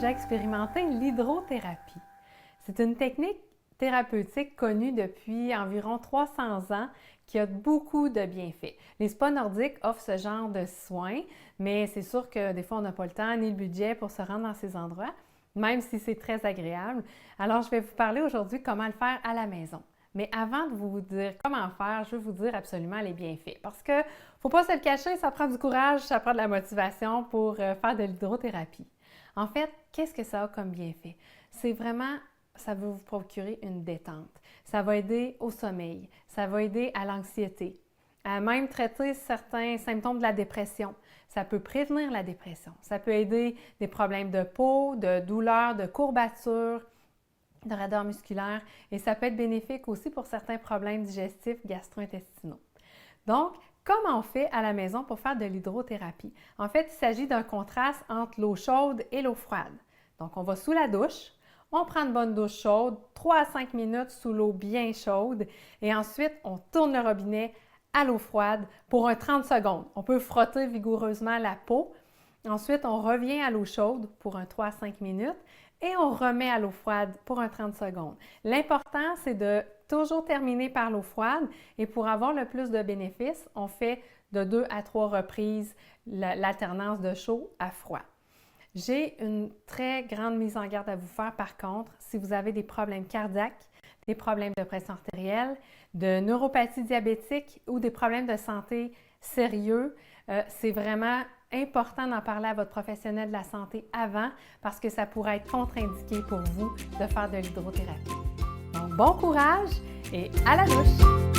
j'ai expérimenté l'hydrothérapie. C'est une technique thérapeutique connue depuis environ 300 ans qui a beaucoup de bienfaits. Les spas nordiques offrent ce genre de soins, mais c'est sûr que des fois, on n'a pas le temps ni le budget pour se rendre dans ces endroits, même si c'est très agréable. Alors, je vais vous parler aujourd'hui comment le faire à la maison. Mais avant de vous dire comment faire, je veux vous dire absolument les bienfaits. Parce que, faut pas se le cacher, ça prend du courage, ça prend de la motivation pour faire de l'hydrothérapie. En fait, qu'est-ce que ça a comme bienfait? C'est vraiment, ça va vous procurer une détente. Ça va aider au sommeil, ça va aider à l'anxiété, à même traiter certains symptômes de la dépression. Ça peut prévenir la dépression. Ça peut aider des problèmes de peau, de douleurs, de courbatures, de raideur musculaire et ça peut être bénéfique aussi pour certains problèmes digestifs gastro-intestinaux. Donc, comment on fait à la maison pour faire de l'hydrothérapie? En fait, il s'agit d'un contraste entre l'eau chaude et l'eau froide. Donc, on va sous la douche, on prend une bonne douche chaude, 3 à 5 minutes sous l'eau bien chaude et ensuite, on tourne le robinet à l'eau froide pour un 30 secondes. On peut frotter vigoureusement la peau. Ensuite, on revient à l'eau chaude pour un 3 à 5 minutes et on remet à l'eau froide pour un 30 secondes. L'important, c'est de toujours terminer par l'eau froide et pour avoir le plus de bénéfices, on fait de 2 à 3 reprises l'alternance de chaud à froid. J'ai une très grande mise en garde à vous faire par contre, si vous avez des problèmes cardiaques, des problèmes de pression artérielle, de neuropathie diabétique ou des problèmes de santé sérieux, c'est vraiment important d'en parler à votre professionnel de la santé avant parce que ça pourrait être contre-indiqué pour vous de faire de l'hydrothérapie. Donc, bon courage et à la douche!